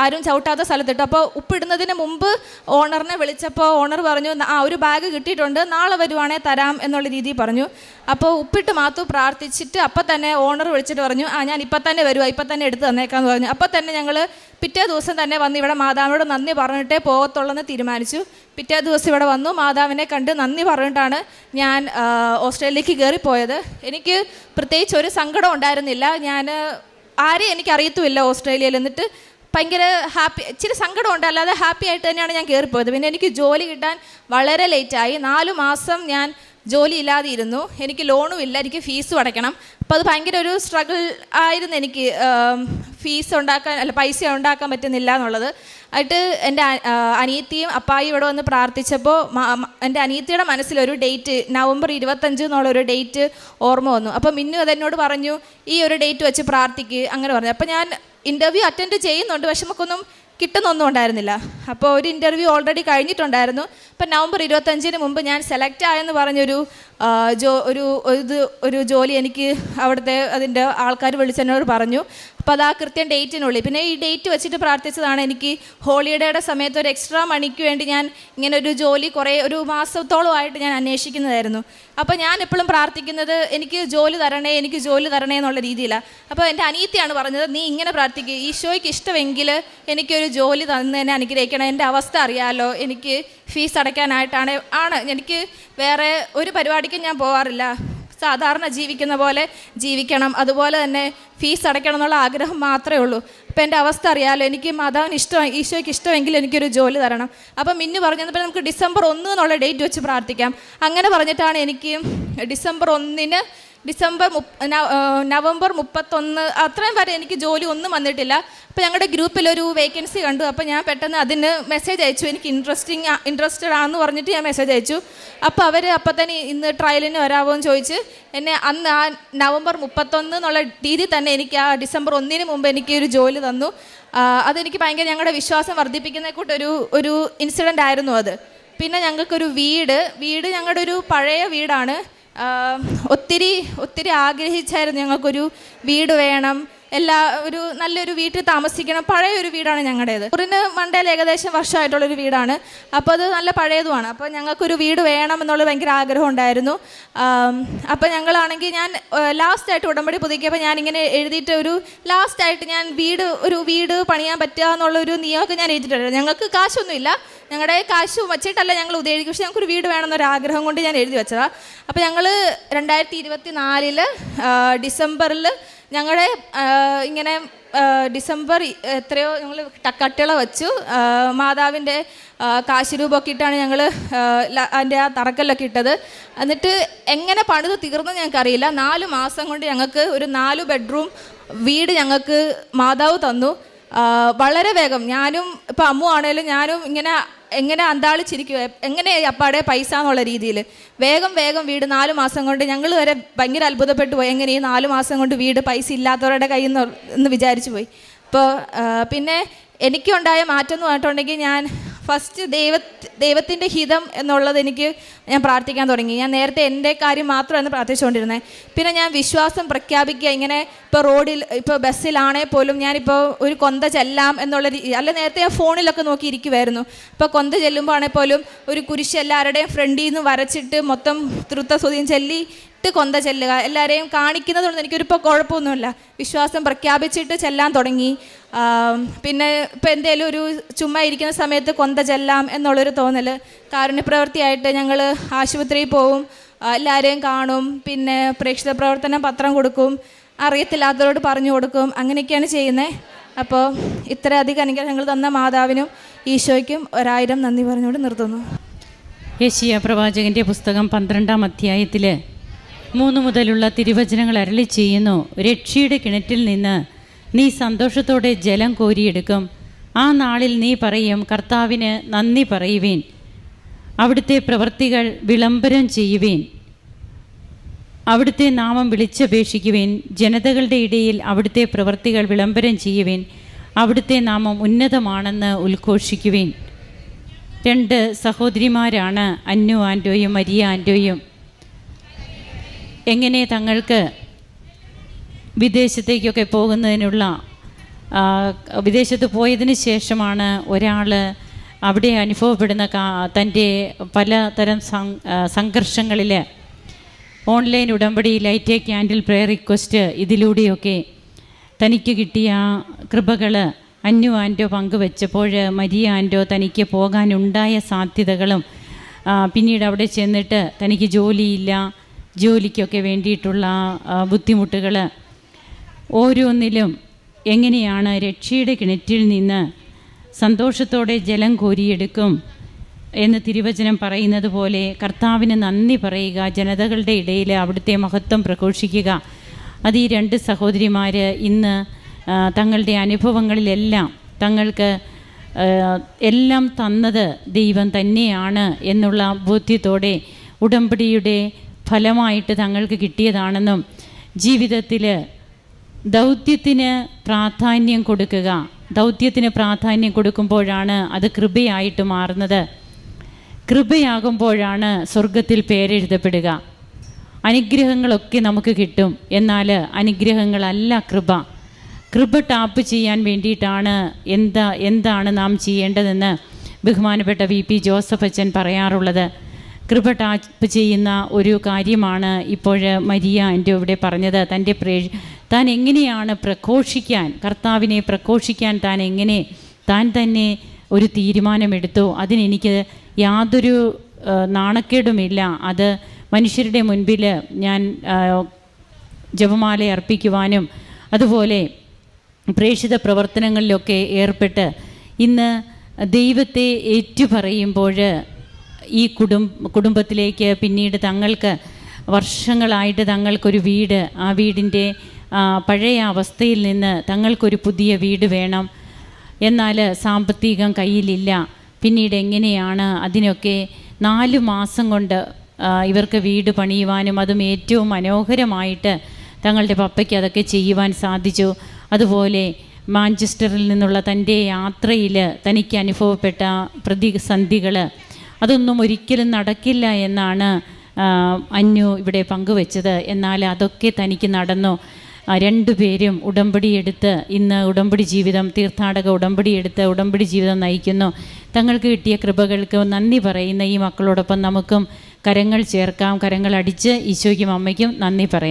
ആരും ചവിട്ടാത്ത സ്ഥലത്തിട്ടു. അപ്പോൾ ഉപ്പിടുന്നതിന് മുമ്പ് ഓണറിനെ വിളിച്ചപ്പോൾ ഓണർ പറഞ്ഞു, ഒരു ബാഗ് കിട്ടിയിട്ടുണ്ട്, നാളെ വരുവാണെങ്കിൽ തരാം എന്നുള്ള രീതിയിൽ പറഞ്ഞു. അപ്പോൾ ഉപ്പിട്ട് മാത്തു പ്രാർത്ഥിച്ചിട്ട് അപ്പം തന്നെ ഓണർ വിളിച്ചിട്ട് പറഞ്ഞു, ഞാൻ ഇപ്പം തന്നെ വരുവാ, ഇപ്പം തന്നെ എടുത്ത് തന്നേക്കാമെന്ന് പറഞ്ഞു. അപ്പം തന്നെ ഞങ്ങൾ പിറ്റേ ദിവസം തന്നെ വന്ന് ഇവിടെ മാതാവിനോട് നന്ദി പറഞ്ഞിട്ടേ പോകത്തുള്ളെന്ന് തീരുമാനിച്ചു. പിറ്റേ ദിവസം ഇവിടെ വന്നു, മാതാവിനെ കണ്ട് നന്ദി പറഞ്ഞിട്ടാണ് ഞാൻ ഓസ്ട്രേലിയക്ക് കയറിപ്പോയത്. എനിക്ക് പ്രത്യേകിച്ച് ഒരു സങ്കടം ഉണ്ടായിരുന്നില്ല. ആരെയും എനിക്കറിയത്തുമില്ല ഓസ്ട്രേലിയയിൽ. എന്നിട്ട് ഭയങ്കര ഇച്ചിരി സങ്കടമുണ്ട്, അല്ലാതെ ഹാപ്പി ആയിട്ട് തന്നെയാണ് ഞാൻ കയറിപ്പോയത്. പിന്നെ എനിക്ക് ജോലി കിട്ടാൻ വളരെ ലേറ്റായി. 4 മാസം ഞാൻ ജോലി ഇല്ലാതെ ഇരുന്നു. എനിക്ക് ലോണും ഇല്ല, എനിക്ക് ഫീസും അടയ്ക്കണം. അപ്പോൾ അത് ഭയങ്കര ഒരു സ്ട്രഗിൾ ആയിരുന്നു എനിക്ക്. പൈസ ഉണ്ടാക്കാൻ പറ്റുന്നില്ല എന്നുള്ളത് ആയിട്ട് എൻ്റെ അനിയത്തിയും അപ്പായും ഇവിടെ വന്ന് പ്രാർത്ഥിച്ചപ്പോൾ എൻ്റെ അനിയത്തിയുടെ മനസ്സിലൊരു ഡേറ്റ്, നവംബർ 25 എന്നുള്ളൊരു ഡേറ്റ് ഓർമ്മ വന്നു. അപ്പോൾ മിന്നു അതെന്നോട് പറഞ്ഞു, ഈ ഒരു ഡേറ്റ് വെച്ച് പ്രാർത്ഥിക്ക് അങ്ങനെ പറഞ്ഞു. അപ്പോൾ ഞാൻ ഇൻ്റർവ്യൂ അറ്റൻഡ് ചെയ്യുന്നുണ്ട്, പക്ഷെ നമുക്കൊന്നും കിട്ടുന്നൊന്നും ഉണ്ടായിരുന്നില്ല. അപ്പോൾ ഒരു ഇൻ്റർവ്യൂ ഓൾറെഡി കഴിഞ്ഞിട്ടുണ്ടായിരുന്നു. അപ്പം നവംബർ 25 മുമ്പ് ഞാൻ സെലക്ട് ആയെന്ന് പറഞ്ഞൊരു ഒരു ജോലി എനിക്ക് അതിൻ്റെ ആൾക്കാർ വിളിച്ചെന്നോട് പറഞ്ഞു. അപ്പോൾ അത് ആ കൃത്യം ഡേറ്റിനുള്ളിൽ, പിന്നെ ഈ ഡേറ്റ് വെച്ചിട്ട് പ്രാർത്ഥിച്ചതാണ്. എനിക്ക് ഹോളിഡേയുടെ സമയത്ത് ഒരു എക്സ്ട്രാ മണിക്ക് വേണ്ടി ഞാൻ ഇങ്ങനെ ഒരു ജോലി ഒരു മാസത്തോളമായിട്ട് ഞാൻ അന്വേഷിക്കുന്നതായിരുന്നു. അപ്പോൾ ഞാൻ എപ്പോഴും പ്രാർത്ഥിക്കുന്നത് എനിക്ക് ജോലി തരണേ എന്നുള്ള രീതിയിലാണ്. അപ്പോൾ എൻ്റെ അനിയത്തിയാണ് പറഞ്ഞത്, നീ ഇങ്ങനെ പ്രാർത്ഥിക്കുക, ഈശോയ്ക്ക് ഇഷ്ടമെങ്കിൽ എനിക്കൊരു ജോലി തന്ന് എന്നെ അനുഗ്രഹിക്കണം, എൻ്റെ അവസ്ഥ അറിയാമല്ലോ, എനിക്ക് ഫീസ് അടയ്ക്കാനായിട്ടാണ് എനിക്ക് വേറെ ഒരു പരിപാടിക്കും ഞാൻ പോകാറില്ല, സാധാരണ ജീവിക്കുന്ന പോലെ ജീവിക്കണം, അതുപോലെ തന്നെ ഫീസ് അടയ്ക്കണം എന്നുള്ള ആഗ്രഹം മാത്രമേ ഉള്ളൂ. അപ്പോൾ എൻ്റെ അവസ്ഥ അറിയാമല്ലോ, എനിക്ക് മാതാവിന് ഈശോയ്ക്ക് ഇഷ്ടമെങ്കിൽ എനിക്കൊരു ജോലി തരണം. അപ്പം മിന്നു പറഞ്ഞപ്പോൾ നമുക്ക് ഡിസംബർ 1 എന്നുള്ള ഡേറ്റ് വെച്ച് പ്രാർത്ഥിക്കാം. അങ്ങനെ പറഞ്ഞിട്ടാണ് എനിക്ക് നവംബർ 31 അത്രയും വരെ എനിക്ക് ജോലി ഒന്നും വന്നിട്ടില്ല. അപ്പോൾ ഞങ്ങളുടെ ഗ്രൂപ്പിലൊരു വേക്കൻസി കണ്ടു. അപ്പോൾ ഞാൻ പെട്ടെന്ന് അതിന് മെസ്സേജ് അയച്ചു, എനിക്ക് ഇൻട്രസ്റ്റഡ് ആണെന്ന് പറഞ്ഞിട്ട് ഞാൻ മെസ്സേജ് അയച്ചു. അപ്പോൾ അവർ അപ്പം തന്നെ ഇന്ന് ട്രയലിന് വരാമോ എന്ന് ചോദിച്ച് എന്നെ അന്ന് ആ നവംബർ 31 എന്നുള്ള തീയതി തന്നെ എനിക്ക് ആ ഡിസംബർ 1 മുമ്പ് എനിക്ക് ഒരു ജോലി തന്നു. അതെനിക്ക് ഭയങ്കര ഞങ്ങളുടെ വിശ്വാസം വർദ്ധിപ്പിക്കുന്ന കൂട്ടൊരു ഇൻസിഡൻ്റ് ആയിരുന്നു അത്. പിന്നെ ഞങ്ങൾക്കൊരു വീട് ഞങ്ങളുടെ ഒരു പഴയ വീടാണ്. ഒത്തിരി ആഗ്രഹിച്ചായിരുന്നു ഞങ്ങൾക്കൊരു വീട് വേണം, ഒരു നല്ലൊരു വീട്ടിൽ താമസിക്കണം. പഴയ ഒരു വീടാണ് ഞങ്ങളുടേത്. ഊരിന് മണ്ടയിൽ ഏകദേശം വർഷമായിട്ടുള്ളൊരു വീടാണ്. അപ്പോൾ അത് നല്ല പഴയതുമാണ്. അപ്പോൾ ഞങ്ങൾക്കൊരു വീട് വേണം എന്നുള്ള ഭയങ്കര ആഗ്രഹം ഉണ്ടായിരുന്നു. അപ്പോൾ ഞങ്ങളാണെങ്കിൽ ഞാൻ ലാസ്റ്റായിട്ട് ഉടമ്പടി പുതുക്കിയപ്പോൾ ഞാനിങ്ങനെ എഴുതിയിട്ട് ലാസ്റ്റായിട്ട് ഞാൻ ഒരു വീട് പണിയാൻ പറ്റുക എന്നുള്ളൊരു നിയമമൊക്കെ ഞാൻ എഴുതിയിട്ടുണ്ട്. ഞങ്ങൾക്ക് കാശൊന്നുമില്ല, ഞങ്ങളുടെ കാശ് വച്ചിട്ടല്ല ഞങ്ങൾ ഉദ്ദേശിക്കും, പക്ഷേ ഞങ്ങൾക്കൊരു വീട് വേണമെന്നൊരു ആഗ്രഹം കൊണ്ട് ഞാൻ എഴുതി വെച്ചതാണ്. അപ്പോൾ ഞങ്ങൾ 2024 ഡിസംബറിൽ ഞങ്ങളുടെ ഇങ്ങനെ ഡിസംബർ എത്രയോ ഞങ്ങൾ കട്ടിള വെച്ചു. മാതാവിൻ്റെ കാശുരൂപമൊക്കെ ഇട്ടാണ് ഞങ്ങൾ അതിൻ്റെ ആ തറക്കല്ലൊക്കെ ഇട്ടത്. എന്നിട്ട് എങ്ങനെ പണിത് തീർന്നു ഞങ്ങൾക്കറിയില്ല. 4 മാസം കൊണ്ട് ഞങ്ങൾക്ക് ഒരു 4 ബെഡ്റൂം വീട് ഞങ്ങൾക്ക് മാതാവ് തന്നു. വളരെ വേഗം ഞാനും ഇപ്പോൾ അമ്മു ആണേലും ഞാനും എങ്ങനെ അന്താളിച്ചിരിക്കുക, എങ്ങനെ അപ്പാടെ പൈസ എന്നുള്ള രീതിയിൽ വേഗം വീട് 4 മാസം കൊണ്ട് ഞങ്ങൾ വരെ ഭയങ്കര അത്ഭുതപ്പെട്ടു പോയി. എങ്ങനെ ഈ 4 മാസം കൊണ്ട് വീട് പൈസ ഇല്ലാത്തവരുടെ കയ്യിൽ നിന്ന് വിചാരിച്ചു പോയി. അപ്പോൾ പിന്നെ എനിക്കുണ്ടായ മാറ്റം എന്ന് പറഞ്ഞിട്ടുണ്ടെങ്കിൽ ഞാൻ ഫസ്റ്റ് ദൈവത്തിൻ്റെ ഹിതം എന്നുള്ളത് ഞാൻ പ്രാർത്ഥിക്കാൻ തുടങ്ങി. ഞാൻ നേരത്തെ എൻ്റെ കാര്യം മാത്രമാണ് പ്രാർത്ഥിച്ചുകൊണ്ടിരുന്നത്. പിന്നെ ഞാൻ വിശ്വാസം പ്രഖ്യാപിക്കുക. ഇങ്ങനെ ഇപ്പോൾ റോഡിൽ ഇപ്പോൾ ബസ്സിലാണേ പോലും ഞാനിപ്പോൾ ഒരു കൊന്ത ചെല്ലാം എന്നുള്ള നേരത്തെ ഞാൻ ഫോണിലൊക്കെ നോക്കിയിരിക്കുമായിരുന്നു. ഇപ്പോൾ കൊന്ത ചെല്ലുമ്പോൾ ആണെങ്കിൽ പോലും ഒരു കുരിശ് എല്ലാവരുടെയും ഫ്രണ്ടിൽ നിന്ന് വരച്ചിട്ട് മൊത്തം തൃത്വസ്തുതിയും ചെല്ലിട്ട് കൊന്ത ചെല്ലുക, എല്ലാവരെയും കാണിക്കുന്നതുകൊണ്ട് എനിക്കൊരിപ്പോൾ കുഴപ്പമൊന്നുമില്ല. വിശ്വാസം പ്രഖ്യാപിച്ചിട്ട് ചെല്ലാൻ തുടങ്ങി. പിന്നെ ഇപ്പം എന്തെങ്കിലും ഒരു ചുമ്മാ ഇരിക്കുന്ന സമയത്ത് കൊന്ത ചെല്ലാം എന്നുള്ളൊരു തോന്നൽ. കാരുണ്യപ്രവൃത്തിയായിട്ട് ഞങ്ങൾ ആശുപത്രിയിൽ പോവും, എല്ലാവരെയും കാണും, പിന്നെ പ്രേക്ഷിത പ്രവർത്തനം പത്രം കൊടുക്കും, അറിയത്തില്ലാത്തവരോട് പറഞ്ഞു കൊടുക്കും, അങ്ങനെയൊക്കെയാണ് ചെയ്യുന്നത്. അപ്പോൾ ഇത്രയധികം അനുഗ്രഹങ്ങൾ തന്ന മാതാവിനും ഈശോയ്ക്കും 1000 നന്ദി പറഞ്ഞുകൊണ്ട് നിർത്തുന്നു. യെശയ്യാ പ്രവാചകൻ്റെ പുസ്തകം 12-ാം അധ്യായത്തിൽ 3 മുതലുള്ള തിരുവചനങ്ങൾ അരുളി ചെയ്യുന്നു. രക്ഷയുടെ കിണറ്റിൽ നിന്ന് നീ സന്തോഷത്തോടെ ജലം കോരിയെടുക്കും. ആ നാളിൽ നീ പറയും, കർത്താവിന് നന്ദി പറയുവേൻ, അവിടുത്തെ പ്രവൃത്തികൾ വിളംബരം ചെയ്യുവേൻ, അവിടുത്തെ നാമം വിളിച്ചപേക്ഷിക്കുവേൻ. ജനതകളുടെ ഇടയിൽ അവിടുത്തെ പ്രവൃത്തികൾ വിളംബരം ചെയ്യുവേൻ, അവിടുത്തെ നാമം ഉന്നതമാണെന്ന് ഉദ്ഘോഷിക്കുവേൻ. 2 സഹോദരിമാരാണ് അന്നു ആൻറ്റോയും മരിയ ആൻറ്റോയും. എങ്ങനെ തങ്ങൾക്ക് വിദേശത്തേക്കൊക്കെ പോകുന്നതിനുള്ള വിദേശത്ത് പോയതിന് ശേഷമാണ് ഒരാൾ അവിടെ അനുഭവപ്പെടുന്ന തൻ്റെ പലതരം സംഘർഷങ്ങളിൽ ഓൺലൈൻ ഉടമ്പടി, light a candle prayer request, ഇതിലൂടെയൊക്കെ തനിക്ക് കിട്ടിയ കൃപകൾ അന്നു ആൻറ്റോ പങ്കുവെച്ചപ്പോൾ മരിയ ആൻറ്റോ തനിക്ക് പോകാനുണ്ടായ സാധ്യതകളും പിന്നീട് അവിടെ ചെന്നിട്ട് തനിക്ക് ജോലിയില്ല, ജോലിക്കൊക്കെ വേണ്ടിയിട്ടുള്ള ബുദ്ധിമുട്ടുകൾ ഓരോന്നിലും എങ്ങനെയാണ് രക്ഷയുടെ കിണറ്റിൽ നിന്ന് സന്തോഷത്തോടെ ജലം കോരിയെടുക്കും എന്ന് തിരുവചനം പറയുന്നത് പോലെ കർത്താവിന് നന്ദി പറയുക, ജനതകളുടെ ഇടയിൽ അവിടുത്തെ മഹത്വം പ്രഘോഷിക്കുക. അത് ഈ 2 സഹോദരിമാർ ഇന്ന് തങ്ങളുടെ അനുഭവങ്ങളിലെല്ലാം തങ്ങൾക്ക് എല്ലാം തന്നത് ദൈവം തന്നെയാണ് എന്നുള്ള ബോധ്യത്തോടെ ഉടമ്പടിയുടെ ഫലമായിട്ട് തങ്ങൾക്ക് കിട്ടിയതാണെന്നും ജീവിതത്തിൽ ദൗത്യത്തിന് പ്രാധാന്യം കൊടുക്കുക, ദൗത്യത്തിന് പ്രാധാന്യം കൊടുക്കുമ്പോഴാണ് അത് കൃപയായിട്ട് മാറുന്നത്. കൃപയാകുമ്പോഴാണ് സ്വർഗത്തിൽ പേരെഴുതപ്പെടുക. അനുഗ്രഹങ്ങളൊക്കെ നമുക്ക് കിട്ടും, എന്നാൽ അനുഗ്രഹങ്ങളല്ല കൃപ. കൃപ ടാപ്പ് ചെയ്യാൻ വേണ്ടിയിട്ടാണ് എന്താണ് നാം ചെയ്യേണ്ടതെന്ന് ബഹുമാനപ്പെട്ട VP ജോസഫ് അച്ഛൻ പറയാറുള്ളത്. കൃപ ടാപ്പ് ചെയ്യുന്ന ഒരു കാര്യമാണ് ഇപ്പോൾ മരിയ എൻ്റെ ഇവിടെ പറഞ്ഞത്. താൻ എങ്ങനെയാണ് പ്രഘോഷിക്കാൻ, കർത്താവിനെ പ്രഘോഷിക്കാൻ താൻ തന്നെ ഒരു തീരുമാനമെടുത്തു. അതിനെനിക്ക് യാതൊരു നാണക്കേടുമില്ല. അത് മനുഷ്യരുടെ മുൻപിൽ ഞാൻ ജപമാല അർപ്പിക്കുവാനും അതുപോലെ പ്രേക്ഷിത പ്രവർത്തനങ്ങളിലൊക്കെ ഏർപ്പെട്ട് ഇന്ന് ദൈവത്തെ ഏറ്റുപറയുമ്പോൾ ഈ കുടുംബത്തിലേക്ക് പിന്നീട് തങ്ങൾക്ക് വർഷങ്ങളായിട്ട് തങ്ങൾക്കൊരു വീട്, ആ വീടിൻ്റെ പഴയ അവസ്ഥയിൽ നിന്ന് തങ്ങൾക്കൊരു പുതിയ വീട് വേണം, എന്നാൽ സാമ്പത്തികം കയ്യിലില്ല. പിന്നീട് എങ്ങനെയാണ് അതിനൊക്കെ 4 മാസം കൊണ്ട് ഇവർക്ക് വീട് പണിയുവാനും അതും ഏറ്റവും മനോഹരമായിട്ട് തങ്ങളുടെ പപ്പയ്ക്ക് അതൊക്കെ ചെയ്യുവാൻ സാധിച്ചു. അതുപോലെ മാഞ്ചസ്റ്ററിൽ നിന്നുള്ള തൻ്റെ യാത്രയിൽ തനിക്ക് അനുഭവപ്പെട്ട പ്രതിസന്ധികൾ അതൊന്നും ഒരിക്കലും നടക്കില്ല എന്നാണ് അന്നു ഇവിടെ പങ്കുവച്ചത്. എന്നാൽ അതൊക്കെ തനിക്ക് നടന്നു. രണ്ടുപേരും ഉടമ്പടിയെടുത്ത് ഇന്ന് ഉടമ്പടി ജീവിതം, തീർത്ഥാടക ഉടമ്പടിയെടുത്ത് ഉടമ്പടി ജീവിതം നയിക്കുന്നു. തങ്ങൾക്ക് കിട്ടിയ കൃപകൾക്ക് നന്ദി പറയുന്ന ഈ മക്കളോടൊപ്പം നമുക്കും കരങ്ങൾ ചേർക്കാം, കരങ്ങൾ അടിച്ച് ഈശോയ്ക്കും അമ്മയ്ക്കും നന്ദി പറയാം.